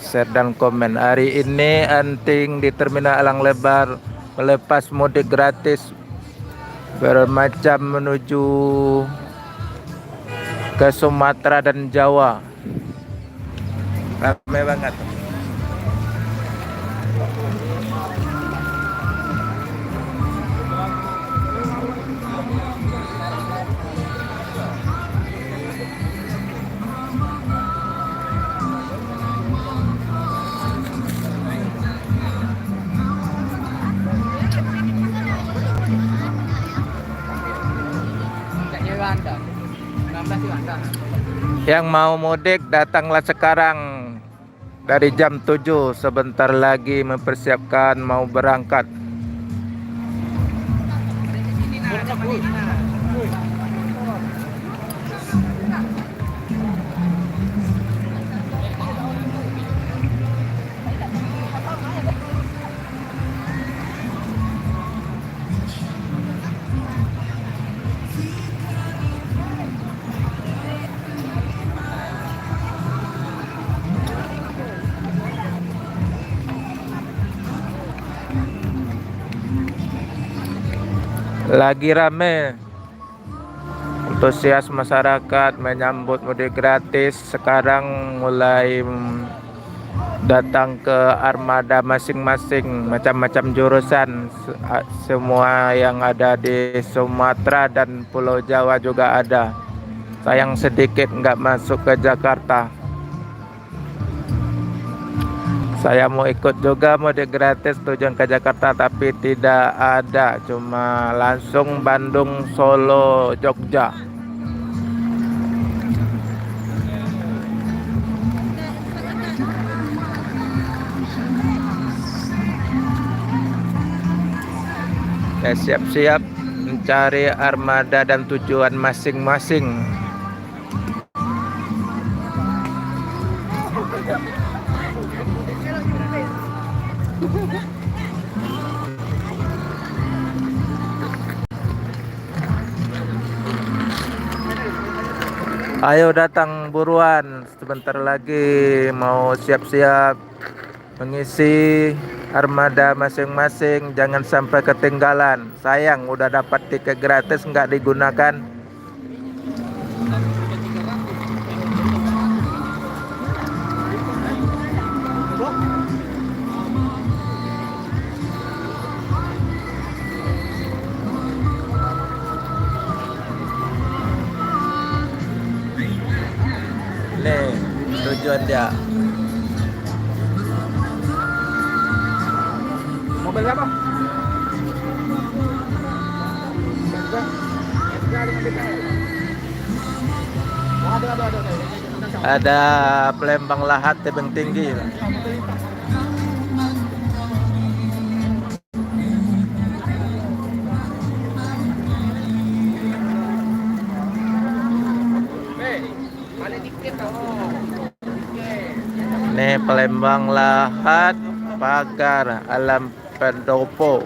share dan komen. Hari ini Anting di Terminal Elang Lebar melepas mudik gratis bermacam menuju ke Sumatera dan Jawa. Ramai banget. Yang mau mudik datanglah sekarang dari jam 7, sebentar lagi mempersiapkan mau berangkat. Lagi rame, antusias masyarakat menyambut mudik gratis. Sekarang mulai datang ke armada masing-masing, macam-macam jurusan. Semua yang ada di Sumatera dan Pulau Jawa juga ada. Sayang sedikit nggak masuk ke Jakarta. Saya mau ikut juga mudik gratis tujuan ke Jakarta, tapi tidak ada, cuma langsung Bandung, Solo, Jogja. Saya siap-siap mencari armada dan tujuan masing-masing. Ayo datang buruan, sebentar lagi mau siap-siap mengisi armada masing-masing, jangan sampai ketinggalan. Sayang udah dapat tiket gratis nggak digunakan. Nih tujuan dia. Mobil apa? Ada Palembang Lahat Tebing Tinggi. Nih Palembang Lahat Pagar Alam Pendopo.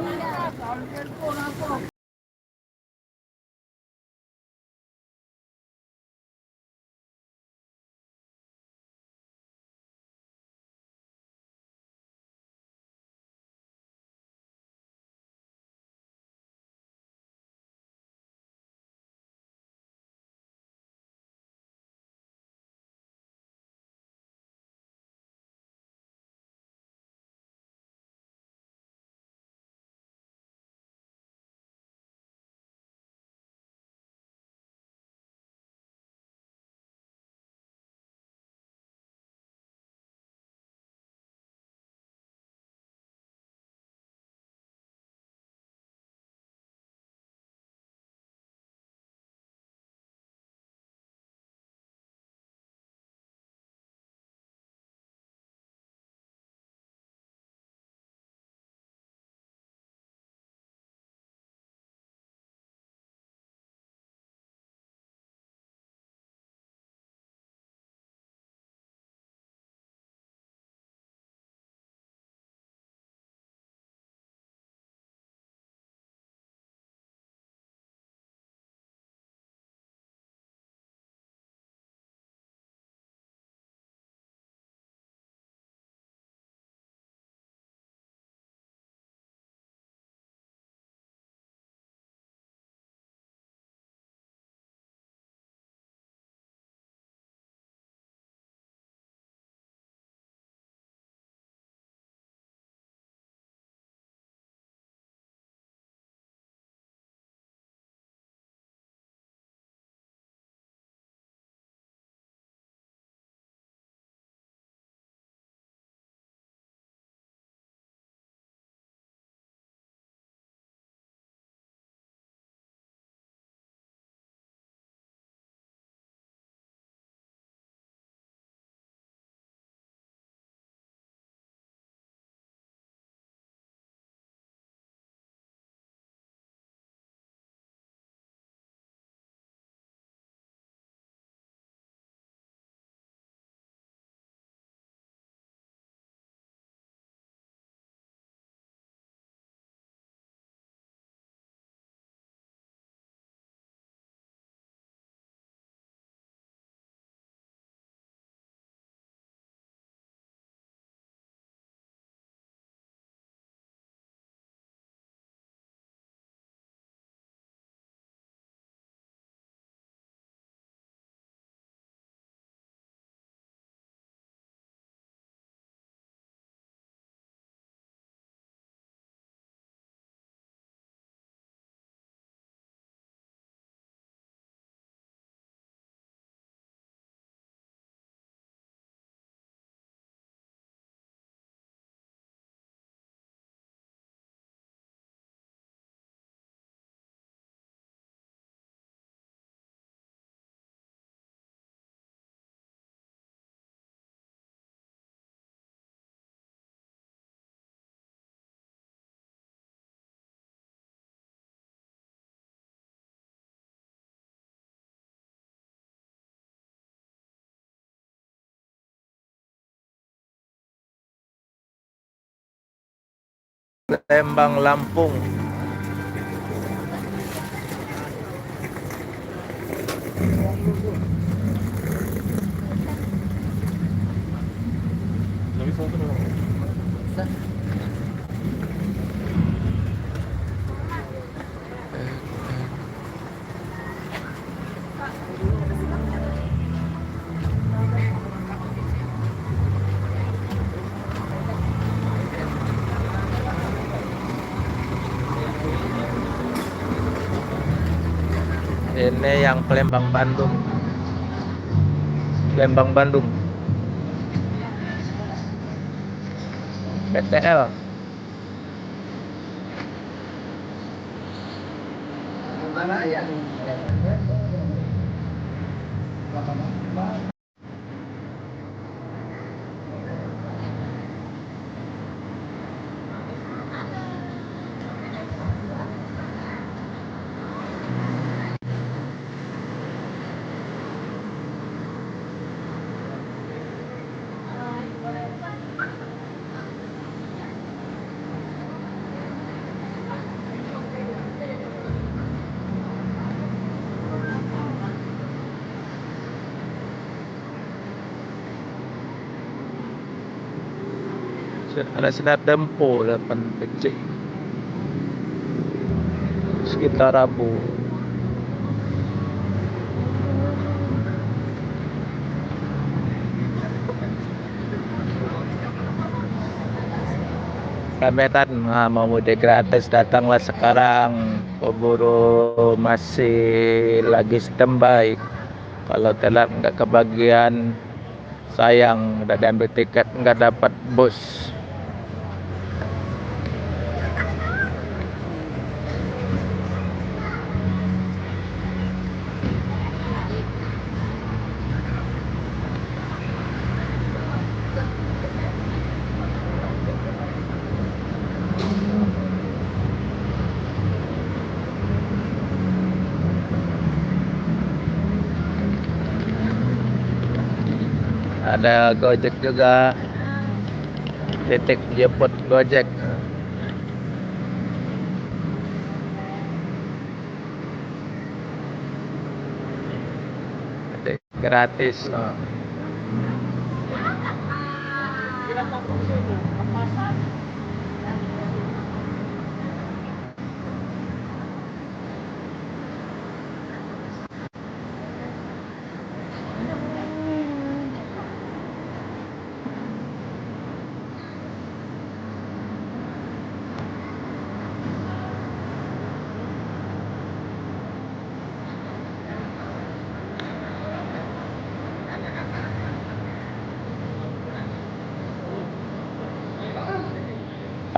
Lembang, Lampung. Ini yang Palembang Bandung. Palembang Bandung. PTL. Mana ya? Ada sinar Dempo 8 kecil sekitar Rabu. Kami kan mau mudik gratis, datanglah sekarang. Keburu masih lagi standby. Kalau telat nggak kebagian, sayang. Udah diambil tiket nggak dapat bus. Ada Gojek juga, titik jemput Gojek. Gratis.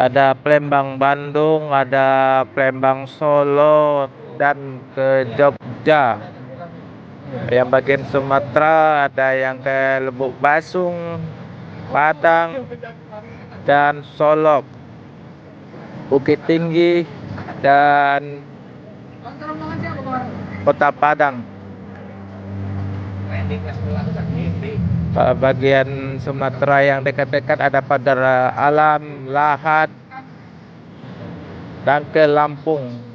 Ada Palembang Bandung, ada Palembang Solo, dan ke Jogja. Yang bagian Sumatera ada yang ke Lubuk Basung, Padang, dan Solok, Bukit Tinggi, dan Kota Padang. Bagian Sumatera yang dekat-dekat ada Pagar Alam, Lahat, dan ke Lampung.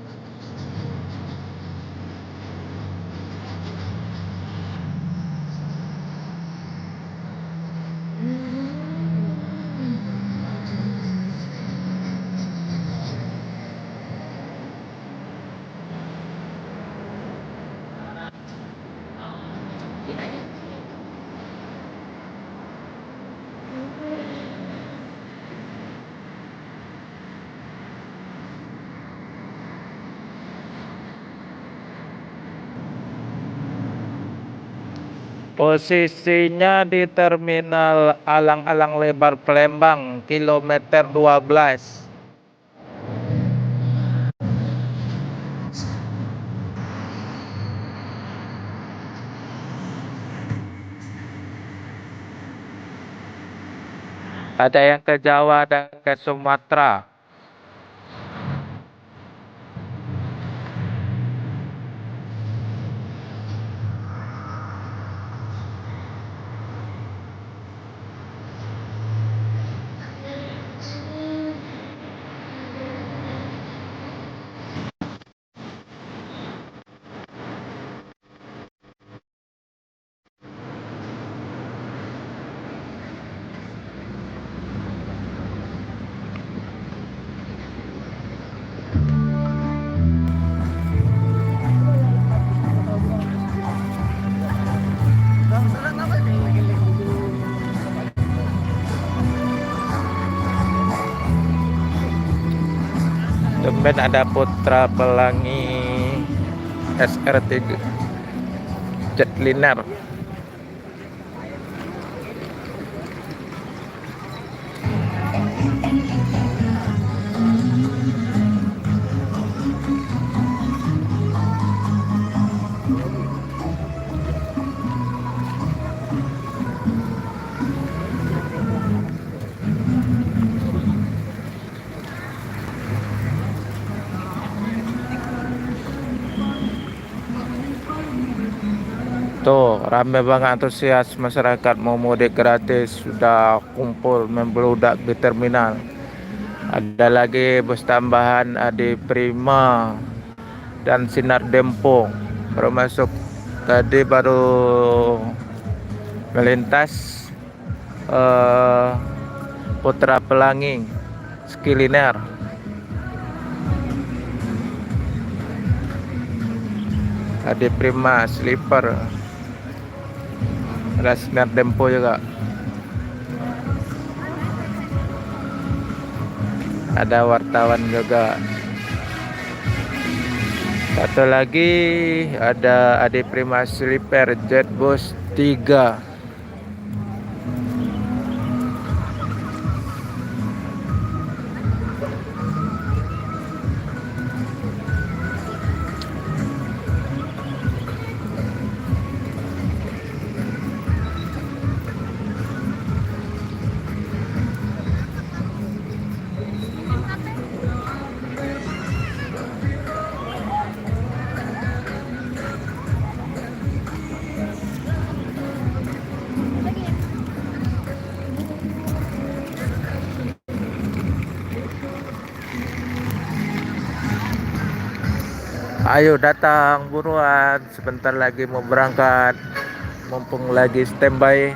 Posisinya di Terminal Alang-Alang Lebar Palembang, kilometer 12. Ada yang ke Jawa dan ke Sumatera. Tumben ada Putra Pelangi SR3 Jetliner. Tuh, rame banget antusias masyarakat mau mudik gratis, sudah kumpul membludak di terminal. Ada lagi bus tambahan Adi Prima dan Sinar Dempo baru masuk tadi, baru melintas Putra Pelangi Skiliner. Adi Prima Sleeper, ada Sinar Dempo juga. Ada wartawan juga. Satu lagi ada Adi Prima Sleeper Jetbus 3. Ayo datang buruan, sebentar lagi mau berangkat, mumpung lagi standby.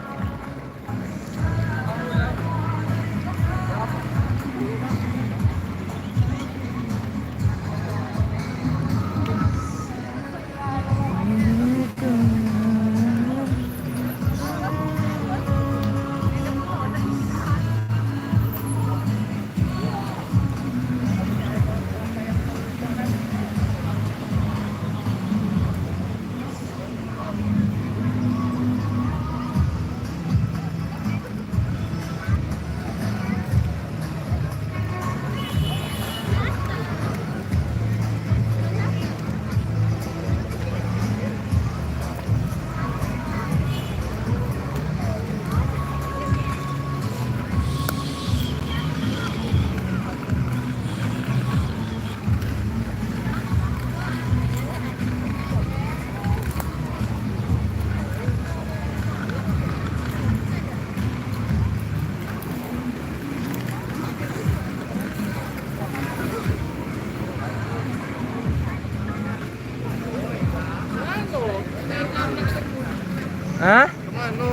Hah? Kemana?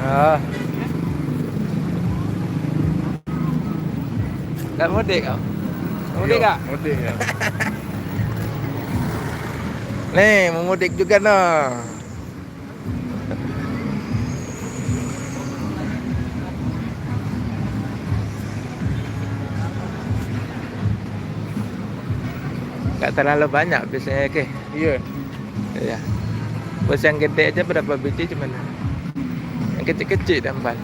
Ah. Gak mudik kau? Mudik gak? Mudik ya. Nih, mau mudik juga noh. Gak terlalu banyak biasanya ke. Iya. Iya. Bus yang gede aja berapa biji cuman. Yang kecil-kecil tambah.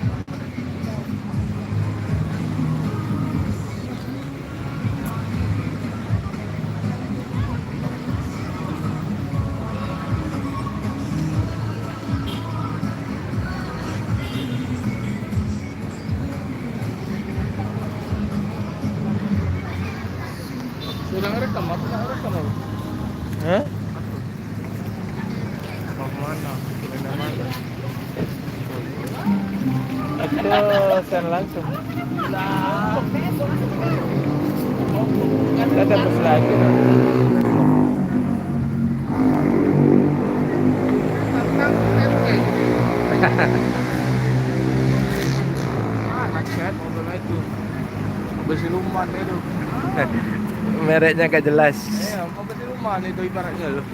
Sudah ngerekam apa? Nggak ngerekam apa? Hah? Mau kemana? Kemana mana? Itu sen langsung. Ada bus lagi. Nakset mobil itu. Mobil siluman itu. Mereknya gak jelas. Iya, mobil siluman itu ibaratnya loh.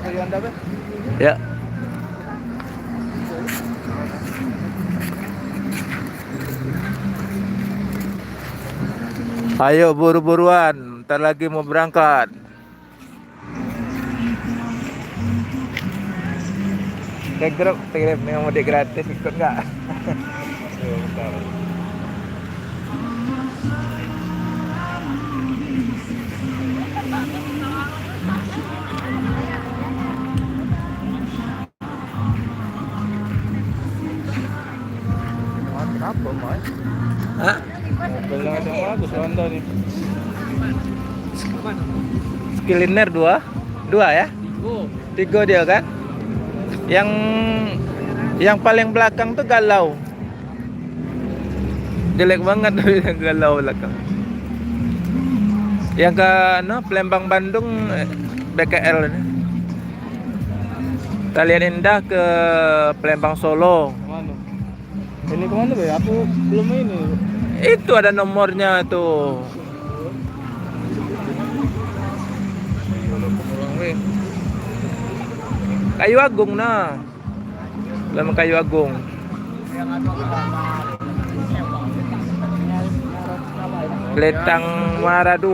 Baik Anda be? Ya. Ayo buru-buruan, ntar lagi mau berangkat. Ke grup kirim yang mudik gratis ikut nggak? Tuh, bentar. Kenapa, Mas? Hah? Mobilnya ada yang bagus Honda nih. Skilliner dua ya? Tiga dia kan? Yang paling belakang tuh galau. Jelek banget tuh yang galau belakang. Yang ke Palembang Bandung BKL ini. Talian Indah ke Palembang Solo. Kemana? Ini kemana, Bay? Aku belum ini. Itu ada nomornya tuh. Kurang, Bay. Kayu Agung nah. Belum Kayu Agung. Letang Muara 2.